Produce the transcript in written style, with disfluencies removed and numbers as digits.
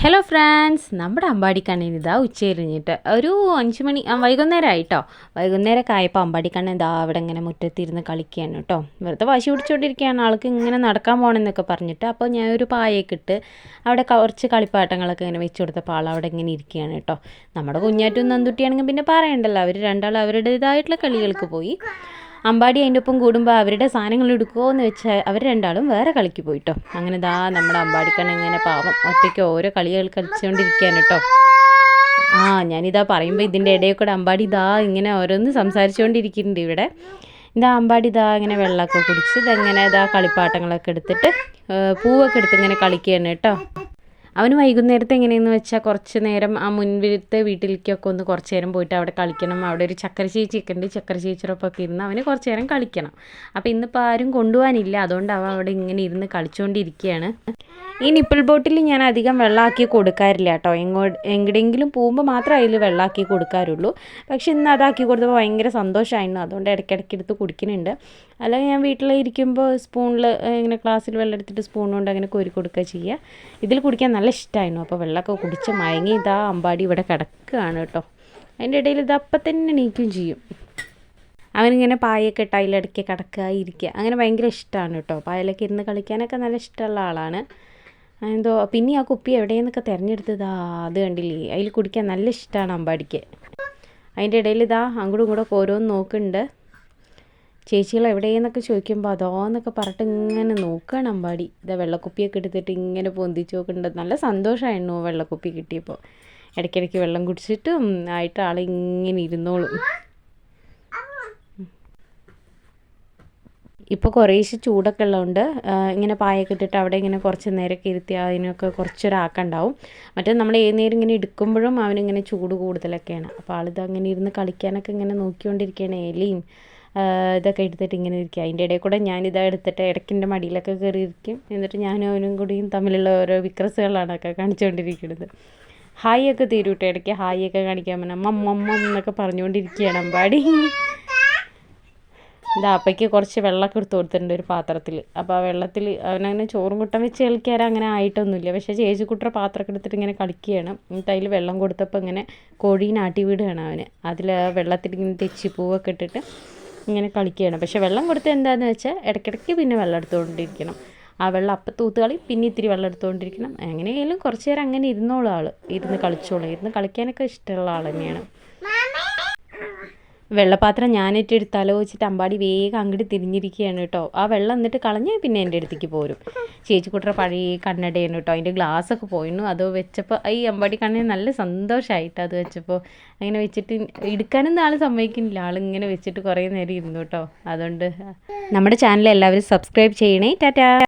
Hello friends, നമ്മുടെ അമ്പാടിക്കണ്ണൻ ഇതാ ഉച്ചയിരിഞ്ഞിട്ട് ഒരു 5 മണി വൈകുന്നേരം ആയിട്ടോ. വൈകുന്നേരമൊക്കെ ആയപ്പോൾ അമ്പാടിക്കണ്ണൻ ഇതാ അവിടെ ഇങ്ങനെ മുറ്റത്തിരുന്ന് കളിക്കുകയാണ് കേട്ടോ. വെറുതെ വാശി പിടിച്ചുകൊണ്ടിരിക്കുകയാണ്, ആൾക്ക് ഇങ്ങനെ നടക്കാൻ പോകണമെന്നൊക്കെ പറഞ്ഞിട്ട്. അപ്പോൾ ഞാൻ ഒരു പായൊക്കെ ഇട്ട് അവിടെ കുറച്ച് കളിപ്പാട്ടങ്ങളൊക്കെ ഇങ്ങനെ വെച്ച് കൊടുത്തപ്പോൾ ആൾ അവിടെ ഇങ്ങനെ ഇരിക്കുകയാണ് കേട്ടോ. നമ്മുടെ കുഞ്ഞാറ്റും നന്തുട്ടിയാണെങ്കിൽ പിന്നെ പറയണ്ടല്ലോ, അവർ രണ്ടാളും അവരുടേതായിട്ടുള്ള കളികൾക്ക് പോയി. അമ്പാടി അതിൻ്റെ ഒപ്പം കൂടുമ്പോൾ അവരുടെ സാധനങ്ങൾ എടുക്കുമോ എന്ന് വെച്ചാൽ അവർ രണ്ടാളും വേറെ കളിക്ക് പോയിട്ടോ. അങ്ങനെ ദാ നമ്മുടെ അമ്പാടിക്കണ്ണൻ ഇങ്ങനെ പാവം ഒറ്റയ്ക്ക് ഓരോ കളികൾ കളിച്ചുകൊണ്ടിരിക്കുകയാണ് കേട്ടോ. ഞാനിതാ പറയുമ്പോൾ ഇതിൻ്റെ ഇടയിൽ കൂടെ അമ്പാടി ഇതാ ഇങ്ങനെ ഓരോന്ന് സംസാരിച്ചുകൊണ്ടിരിക്കുന്നുണ്ട് ഇവിടെ. ഇതാ അമ്പാടി ഇതാ ഇങ്ങനെ വെള്ളമൊക്കെ കുടിച്ച് ഇതെങ്ങനെ ഇതാ കളിപ്പാട്ടങ്ങളൊക്കെ എടുത്തിട്ട് പൂവൊക്കെ എടുത്ത് ഇങ്ങനെ കളിക്കുകയാണ് കേട്ടോ. അവന് വൈകുന്നേരത്തെ എങ്ങനെയെന്ന് വെച്ചാൽ കുറച്ച് നേരം ആ മുൻപിലത്തെ വീട്ടിലേക്കൊക്കെ ഒന്ന് കുറച്ച് നേരം പോയിട്ട് അവിടെ കളിക്കണം. അവിടെ ഒരു ചക്കര ചേച്ചിയൊക്കെ ഉണ്ട്, ചക്കര ചേച്ചിയോടൊപ്പമൊക്കെ ഇരുന്ന് അവന് കുറച്ച് നേരം കളിക്കണം. അപ്പോൾ ഇന്നിപ്പോൾ ആരും കൊണ്ടുപോകാനില്ല, അതുകൊണ്ട് അവൻ അവിടെ ഇങ്ങനെ ഇരുന്ന് കളിച്ചുകൊണ്ടിരിക്കുകയാണ്. ഈ നിപ്പിൾ ബോട്ടിൽ ഞാൻ അധികം വെള്ളമാക്കി കൊടുക്കാറില്ല കേട്ടോ. എങ്ങോട്ടെങ്കിലും പോകുമ്പോൾ മാത്രമേ അതിൽ വെള്ളമാക്കി കൊടുക്കാറുള്ളൂ. പക്ഷെ ഇന്ന് അതാക്കി കൊടുത്തപ്പോൾ ഭയങ്കര സന്തോഷമായിരുന്നു, അതുകൊണ്ട് ഇടയ്ക്കിടയ്ക്ക് എടുത്ത് കുടിക്കുന്നുണ്ട്. അല്ലെങ്കിൽ ഞാൻ വീട്ടിലിരിക്കുമ്പോൾ സ്പൂണിൽ ഇങ്ങനെ ഗ്ലാസ്സിൽ വെള്ളം എടുത്തിട്ട് സ്പൂൺ കൊണ്ട് അങ്ങനെ കോരി കൊടുക്കുക ചെയ്യുക. ഇതിൽ കുടിക്കാൻ നല്ല ഇഷ്ടമായിരുന്നു. അപ്പോൾ വെള്ളമൊക്കെ കുടിച്ച് മയങ്ങി ഇതാ അമ്പാടി ഇവിടെ കിടക്കുകയാണ് കേട്ടോ. അതിൻ്റെ ഇടയിൽ ഇത് അപ്പം തന്നെ എണീക്കുകയും ചെയ്യും. അവനിങ്ങനെ പായൊക്കെ ഇട്ട് അതിലിടയ്ക്ക് കിടക്കുക ഇരിക്കുക അങ്ങനെ ഭയങ്കര ഇഷ്ടമാണ് കേട്ടോ. പായലൊക്കെ ഇരുന്ന് കളിക്കാനൊക്കെ നല്ല ഇഷ്ടമുള്ള ആളാണ്. എന്തോ പിന്നെ ആ കുപ്പി എവിടെയെന്നൊക്കെ തിരഞ്ഞെടുത്തതാ അത് കണ്ടില്ലേ, അതിൽ കുടിക്കാൻ നല്ല ഇഷ്ടമാണ് അമ്പാടിക്ക്. അതിൻ്റെ ഇടയിൽ ഇതാ അങ്ങോട്ടും ഇങ്ങോട്ടും ഓരോന്ന് നോക്കുന്നുണ്ട്. ചേച്ചികൾ എവിടെയെന്നൊക്കെ ചോദിക്കുമ്പോൾ അതോന്നൊക്കെ പറഞ്ഞിട്ട് ഇങ്ങനെ നോക്കുകയാണ് അമ്പാടി. ഇതാ വെള്ളക്കുപ്പിയൊക്കെ എടുത്തിട്ട് ഇങ്ങനെ പൊന്തിച്ച് നോക്കുന്നുണ്ട്. നല്ല സന്തോഷമായിരുന്നു വെള്ളക്കുപ്പി കിട്ടിയപ്പോൾ. ഇടയ്ക്കിടയ്ക്ക് വെള്ളം കുടിച്ചിട്ടും ആയിട്ട് ആളിങ്ങനെ ഇരുന്നോളും. ഇപ്പോൾ കുറേശ്ശെ ചൂടൊക്കെ ഉള്ളതുകൊണ്ട് ഇങ്ങനെ പായൊക്കെ ഇട്ടിട്ട് അവിടെ ഇങ്ങനെ കുറച്ച് നേരമൊക്കെ ഇരുത്തി അതിനൊക്കെ കുറച്ചൊരാക്കുണ്ടാവും. മറ്റേ നമ്മൾ ഏത് നേരം ഇങ്ങനെ എടുക്കുമ്പോഴും അവനിങ്ങനെ ചൂട് കൂടുതലൊക്കെയാണ്. അപ്പോൾ ആളിത് അങ്ങനെ ഇരുന്ന് കളിക്കാനൊക്കെ ഇങ്ങനെ നോക്കിക്കൊണ്ടിരിക്കുകയാണ്. ഇലയും ഇതൊക്കെ എടുത്തിട്ട് ഇങ്ങനെ ഇരിക്കുക. അതിൻ്റെ ഇടയിൽ കൂടെ ഞാനിതാ എടുത്തിട്ട് ഇടയ്ക്കിൻ്റെ മടിയിലൊക്കെ കയറി ഇരിക്കും. എന്നിട്ട് ഞാനും അവനും കൂടിയും തമ്മിലുള്ള ഓരോ വിക്രസുകളാണൊക്കെ കാണിച്ചുകൊണ്ടിരിക്കുന്നത്. ഹായ് ഒക്കെ തീരൂട്ടോ, ഇടയ്ക്ക് ഹായ് ഒക്കെ കാണിക്കാൻ പറഞ്ഞാൽ മമ്മ എന്നൊക്കെ പറഞ്ഞുകൊണ്ടിരിക്കുകയാണ് അമ്പാടി. ഇതാ അപ്പയ്ക്ക് കുറച്ച് വെള്ളമൊക്കെ എടുത്ത് കൊടുത്തിട്ടുണ്ട് ഒരു പാത്രത്തിൽ. അപ്പോൾ ആ വെള്ളത്തിൽ അവനങ്ങനെ ചോറും കുട്ടം വെച്ച് കളിക്കാൻ അങ്ങനെ ആയിട്ടൊന്നുമില്ല. പക്ഷേ ചേച്ചിക്കുട്ടറെ പാത്രമൊക്കെ എടുത്തിട്ട് ഇങ്ങനെ കളിക്കുകയാണ്. എന്നിട്ട് അതിൽ വെള്ളം കൊടുത്തപ്പോൾ ഇങ്ങനെ കോഴീനെ ആട്ടി വിടുകയാണ് അവന്. അതിൽ വെള്ളത്തിൽ ഇങ്ങനെ തെച്ചിപ്പൂവൊക്കെ ഇട്ടിട്ട് ഇങ്ങനെ കളിക്കുകയാണ്. പക്ഷേ വെള്ളം കൊടുത്ത് എന്താണെന്ന് വെച്ചാൽ ഇടയ്ക്കിടയ്ക്ക് പിന്നെ വെള്ളം എടുത്തുകൊണ്ടിരിക്കണം. ആ വെള്ളം അപ്പം തൂത്തുകളി പിന്നെ ഇത്തിരി വെള്ളം എടുത്തുകൊണ്ടിരിക്കണം. എങ്ങനെയായാലും കുറച്ച് നേരം അങ്ങനെ ഇരുന്നോളും ആൾ, ഇരുന്ന് കളിച്ചോളും. ഇരുന്ന് കളിക്കാനൊക്കെ ഇഷ്ടമുള്ള ആൾ തന്നെയാണ്. വെള്ളപ്പാത്രം ഞാനിട്ടെടുത്താലോ വെച്ചിട്ട് അമ്പാടി വേഗം അങ്ങോട്ട് തിരിഞ്ഞിരിക്കുകയാണ് കേട്ടോ. ആ വെള്ളം എന്നിട്ട് കളഞ്ഞാൽ പിന്നെ എൻ്റെ അടുത്തേക്ക് പോരും. ചേച്ചിക്കുട്ടറെ പഴയ കണ്ണടയാണ് കേട്ടോ, അതിൻ്റെ ഗ്ലാസ്സൊക്കെ പോയിരുന്നു. അത് വെച്ചപ്പോൾ ഈ അമ്പാടി കണ്ണിന് നല്ല സന്തോഷമായിട്ട് അത് വെച്ചപ്പോൾ അങ്ങനെ വെച്ചിട്ട് എടുക്കാനൊന്നും ആൾ സമ്മതിക്കുന്നില്ല. ആളിങ്ങനെ വെച്ചിട്ട് കുറേ നേരം ഇരുന്നു കേട്ടോ. അതുകൊണ്ട് നമ്മുടെ ചാനൽ എല്ലാവരും സബ്സ്ക്രൈബ് ചെയ്യണേ. ടാറ്റാ.